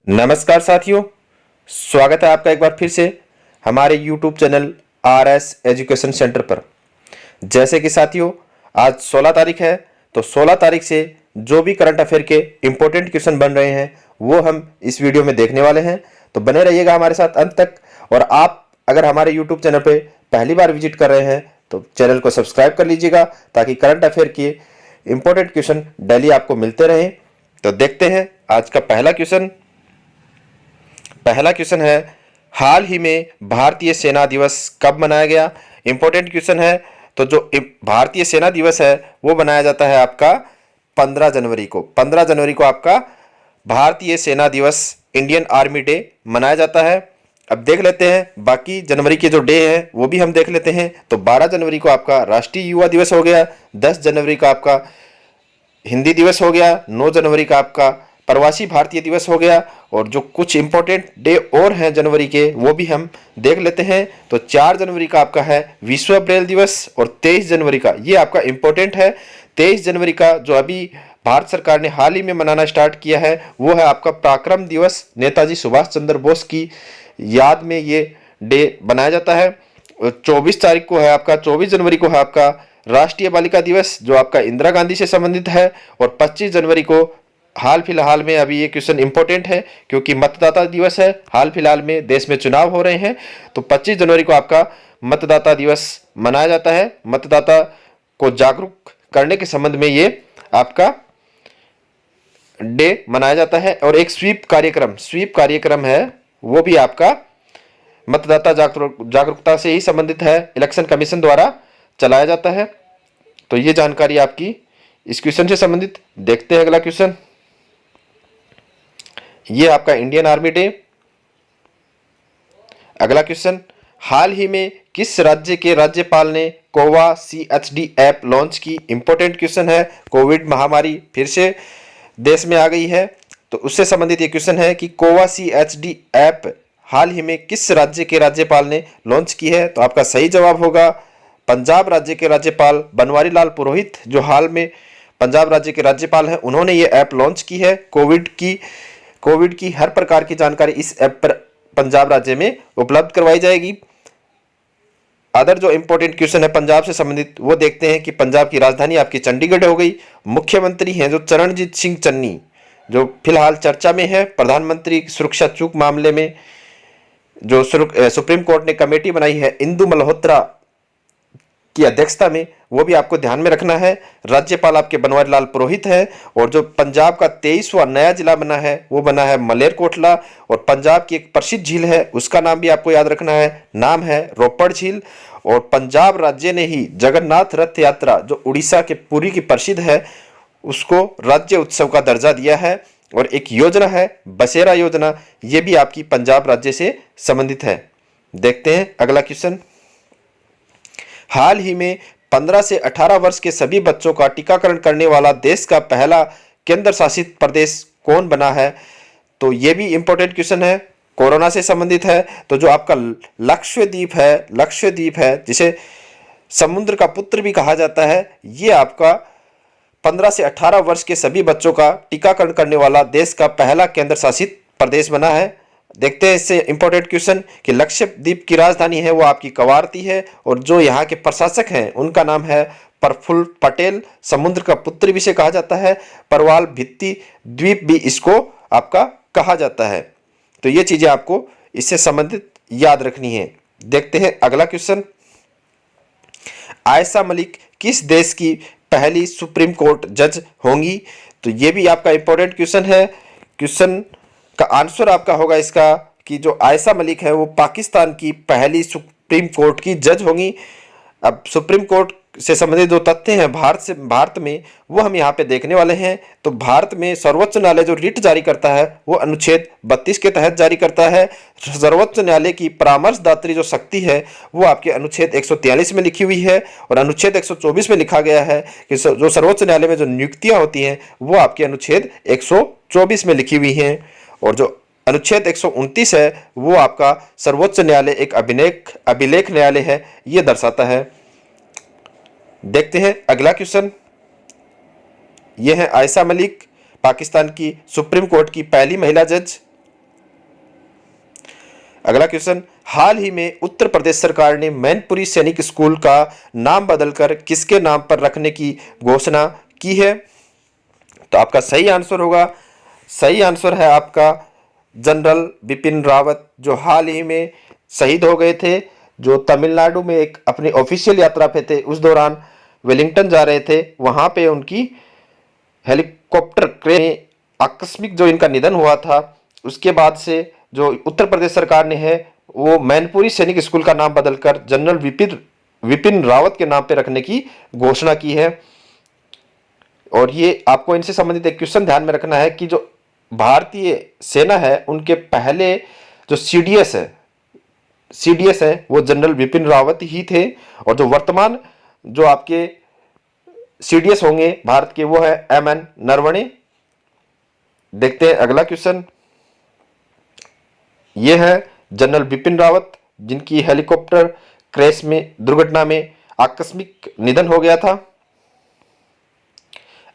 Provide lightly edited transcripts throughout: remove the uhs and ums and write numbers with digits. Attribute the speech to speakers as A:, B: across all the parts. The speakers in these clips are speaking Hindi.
A: नमस्कार साथियों, स्वागत है आपका एक बार फिर से हमारे YouTube channel RS education centre पर। जैसे कि साथियों आज 16 तारीख है, तो 16 तारीख से जो भी करंट अफेयर के इम्पोर्टेंट क्वेश्चन बन रहे हैं वो हम इस वीडियो में देखने वाले हैं। तो बने रहिएगा हमारे साथ अंत तक। और आप अगर हमारे YouTube चैनल पर पहली बार विजिट कर रहे हैं तो चैनल को सब्सक्राइब कर लीजिएगा ताकि करंट अफेयर के इम्पोर्टेंट क्वेश्चन डेली आपको मिलते रहें। तो देखते हैं आज का पहला क्वेश्चन है, हाल ही में भारतीय सेना दिवस कब मनाया गया। इंपॉर्टेंट क्वेश्चन है। तो जो भारतीय सेना दिवस है वो मनाया जाता है आपका 15 जनवरी को। 15 जनवरी को आपका भारतीय सेना दिवस, इंडियन आर्मी डे मनाया जाता है। अब देख लेते हैं बाकी जनवरी के जो डे हैं वो भी हम देख लेते हैं। तो 12 जनवरी को आपका राष्ट्रीय युवा दिवस हो गया, 10 जनवरी का आपका हिंदी दिवस हो गया, 9 जनवरी का आपका प्रवासी भारतीय दिवस हो गया। और जो कुछ इंपॉर्टेंट डे और हैं जनवरी के वो भी हम देख लेते हैं। तो 4 जनवरी का आपका है विश्व ब्रेल दिवस और 23 जनवरी का ये आपका इंपॉर्टेंट है। 23 जनवरी का जो अभी भारत सरकार ने हाल ही में मनाना स्टार्ट किया है वो है आपका पराक्रम दिवस। नेताजी सुभाष चंद्र बोस की याद में ये डे बनाया जाता है। 24 तारीख को है आपका 24 जनवरी को है आपका राष्ट्रीय बालिका दिवस जो आपका इंदिरा गांधी से संबंधित है। और 25 जनवरी को हाल फिलहाल में अभी ये क्वेश्चन इंपॉर्टेंट है क्योंकि मतदाता दिवस है। हाल फिलहाल में देश में चुनाव हो रहे हैं तो 25 जनवरी को आपका मतदाता दिवस मनाया जाता है। मतदाता को जागरूक करने के संबंध में ये आपका डे मनाया जाता है। और एक स्वीप कार्यक्रम है वो भी आपका मतदाता जागरूकता से ही संबंधित है, इलेक्शन कमीशन द्वारा चलाया जाता है। तो ये जानकारी आपकी इस क्वेश्चन से संबंधित। देखते हैं अगला क्वेश्चन। ये आपका इंडियन आर्मी डे। अगला क्वेश्चन, हाल ही में किस राज्य के राज्यपाल ने कोवा CHD ऐप लॉन्च की। इंपॉर्टेंट क्वेश्चन है। कोविड महामारी फिर से देश में आ गई है तो उससे संबंधित ये क्वेश्चन है कि कोवा CHD ऐप हाल ही में किस राज्य के राज्यपाल ने लॉन्च की है। तो आपका सही जवाब होगा पंजाब राज्य के राज्यपाल बनवारी लाल पुरोहित, जो हाल में पंजाब राज्य के राज्यपाल हैं, उन्होंने ये ऐप लॉन्च की है। कोविड की हर प्रकार की जानकारी इस ऐप पर पंजाब राज्य में उपलब्ध करवाई जाएगी। अदर जो इंपॉर्टेंट क्वेश्चन है पंजाब से संबंधित वो देखते हैं कि पंजाब की राजधानी आपकी चंडीगढ़ हो गई। मुख्यमंत्री हैं जो चरणजीत सिंह चन्नी, जो फिलहाल चर्चा में है प्रधानमंत्री सुरक्षा चूक मामले में। जो सुप्रीम कोर्ट ने कमेटी बनाई है इंदु मल्होत्रा की अध्यक्षता में, वो भी आपको ध्यान में रखना है। राज्यपाल आपके बनवारी लाल पुरोहित है। और जो पंजाब का 23वां नया जिला बना है वो बना है मलेरकोटला। और पंजाब की एक प्रसिद्ध झील है उसका नाम भी आपको याद रखना है, नाम है रोपड़ झील। और पंजाब राज्य ने ही जगन्नाथ रथ यात्रा जो उड़ीसा के पुरी की प्रसिद्ध है उसको राज्य उत्सव का दर्जा दिया है। और एक योजना है बसेरा योजना, ये भी आपकी पंजाब राज्य से संबंधित है। देखते हैं अगला क्वेश्चन। हाल ही में 15 से 18 वर्ष के सभी बच्चों का टीकाकरण करने वाला देश का पहला केंद्र शासित प्रदेश कौन बना है। तो ये भी इंपॉर्टेंट क्वेश्चन है, कोरोना से संबंधित है। तो जो आपका लक्षद्वीप है जिसे समुद्र का पुत्र भी कहा जाता है, ये आपका 15 से 18 वर्ष के सभी बच्चों का टीकाकरण करने वाला देश का पहला केंद्र शासित प्रदेश बना है। देखते हैं इससे इंपॉर्टेंट क्वेश्चन कि लक्षद्वीप की राजधानी है वो आपकी कवारती है। और जो यहाँ के प्रशासक हैं उनका नाम है प्रफुल्ल पटेल। समुद्र का पुत्र भी इसे कहा जाता है, परवाल भित्ति द्वीप भी इसको आपका कहा जाता है। तो ये चीजें आपको इससे संबंधित याद रखनी है। देखते हैं अगला क्वेश्चन। आयशा मलिक किस देश की पहली सुप्रीम कोर्ट जज होंगी। तो ये भी आपका इंपॉर्टेंट क्वेश्चन है। क्वेश्चन का आंसर आपका होगा इसका कि जो आयशा मलिक है वो पाकिस्तान की पहली सुप्रीम कोर्ट की जज होंगी। अब सुप्रीम कोर्ट से संबंधित जो तथ्य हैं भारत में वो हम यहाँ पे देखने वाले हैं। तो भारत में सर्वोच्च न्यायालय जो रिट जारी करता है वो अनुच्छेद 32 के तहत जारी करता है। सर्वोच्च न्यायालय की परामर्शदात्री जो शक्ति है वो आपके अनुच्छेद 143 में लिखी हुई है। और अनुच्छेद 124 में लिखा गया है कि जो सर्वोच्च न्यायालय में जो नियुक्तियां होती हैं वो आपके अनुच्छेद 124 में लिखी हुई हैं। और जो अनुच्छेद 129 है वो आपका सर्वोच्च न्यायालय एक अभिलेख न्यायालय है, ये दर्शाता है। देखते हैं अगला क्वेश्चन। यह है आयशा मलिक, पाकिस्तान की सुप्रीम कोर्ट की पहली महिला जज। अगला क्वेश्चन, हाल ही में उत्तर प्रदेश सरकार ने मैनपुरी सैनिक स्कूल का नाम बदलकर किसके नाम पर रखने की घोषणा की है? तो आपका सही आंसर होगा, सही आंसर है आपका जनरल बिपिन रावत, जो हाल ही में शहीद हो गए थे, जो तमिलनाडु में एक अपनी ऑफिशियल यात्रा पे थे। उस दौरान वेलिंगटन जा रहे थे, वहां पे उनकी हेलीकॉप्टर क्रैश में आकस्मिक जो इनका निधन हुआ था, उसके बाद से जो उत्तर प्रदेश सरकार ने है वो मैनपुरी सैनिक स्कूल का नाम बदलकर जनरल विपिन रावत के नाम पे रखने की घोषणा की है। और ये आपको इनसे संबंधित एक क्वेश्चन ध्यान में रखना है कि जो भारतीय सेना है उनके पहले जो सीडीएस है वो जनरल विपिन रावत ही थे, और जो वर्तमान जो आपके सीडीएस होंगे भारत के वो है एमएन नरवणे। देखते हैं अगला क्वेश्चन, ये है जनरल बिपिन रावत जिनकी हेलीकॉप्टर क्रैश में दुर्घटना में आकस्मिक निधन हो गया था।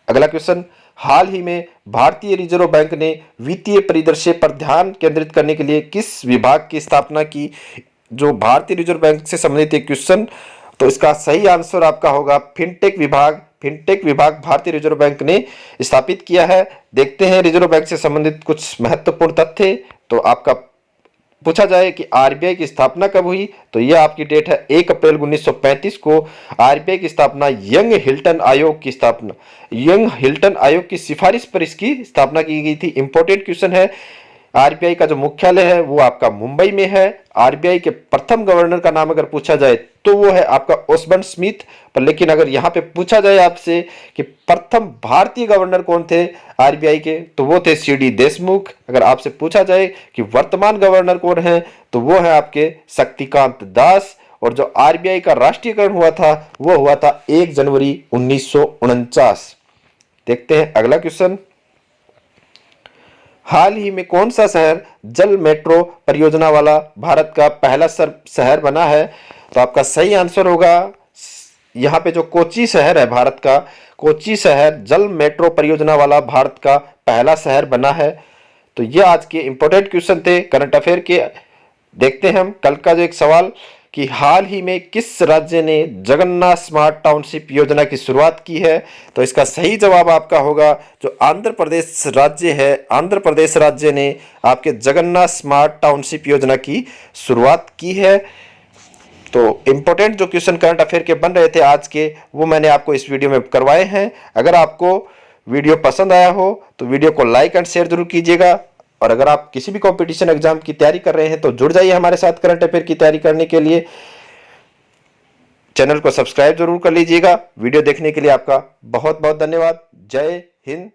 A: अगला क्वेश्चन, हाल ही में भारतीय रिजर्व बैंक ने वित्तीय परिदृश्य पर ध्यान केंद्रित करने के लिए किस विभाग की स्थापना की? जो भारतीय रिजर्व बैंक से संबंधित एक क्वेश्चन, तो इसका सही आंसर आपका होगा फिनटेक विभाग। फिनटेक विभाग भारतीय रिजर्व बैंक ने स्थापित किया है। देखते हैं रिजर्व बैंक से संबंधित कुछ महत्वपूर्ण तथ्य। तो आपका पूछा जाए कि आरबीआई की स्थापना कब हुई, तो यह आपकी डेट है 1 अप्रैल 1935 को आरबीआई की स्थापना यंग हिल्टन आयोग की सिफारिश पर इसकी स्थापना की गई थी। इंपॉर्टेंट क्वेश्चन है। आरबीआई का जो मुख्यालय है वो आपका मुंबई में है। आरबीआई के प्रथम गवर्नर का नाम अगर पूछा जाए तो वो है आपका ओसबर्न स्मिथ। पर लेकिन अगर यहाँ पे पूछा जाए आपसे कि प्रथम भारतीय गवर्नर कौन थे आरबीआई के, तो वो थे सीडी देशमुख। अगर आपसे पूछा जाए कि वर्तमान गवर्नर कौन है, तो वो है आपके शक्तिकांत दास। और जो आरबीआई का राष्ट्रीयकरण हुआ था वो हुआ था 1 जनवरी 1949। देखते हैं अगला क्वेश्चन, हाल ही में कौन सा शहर जल मेट्रो परियोजना वाला भारत का पहला शहर बना है? तो आपका सही आंसर होगा, यहाँ पे जो कोच्चि शहर है भारत का, कोच्चि शहर जल मेट्रो परियोजना वाला भारत का पहला शहर बना है। तो ये आज के इंपॉर्टेंट क्वेश्चन थे करंट अफेयर के। देखते हैं हम कल का जो एक सवाल कि हाल ही में किस राज्य ने जगन्नाथ स्मार्ट टाउनशिप योजना की शुरुआत की है? तो इसका सही जवाब आपका होगा जो आंध्र प्रदेश राज्य है। आंध्र प्रदेश राज्य ने आपके जगन्नाथ स्मार्ट टाउनशिप योजना की शुरुआत की है। तो इंपॉर्टेंट जो क्वेश्चन करंट अफेयर के बन रहे थे आज के, वो मैंने आपको इस वीडियो में करवाए हैं। अगर आपको वीडियो पसंद आया हो तो वीडियो को लाइक एंड शेयर जरूर कीजिएगा। और अगर आप किसी भी कंपटीशन एग्जाम की तैयारी कर रहे हैं तो जुड़ जाइए हमारे साथ करंट अफेयर की तैयारी करने के लिए। चैनल को सब्सक्राइब जरूर कर लीजिएगा। वीडियो देखने के लिए आपका बहुत बहुत धन्यवाद। जय हिंद।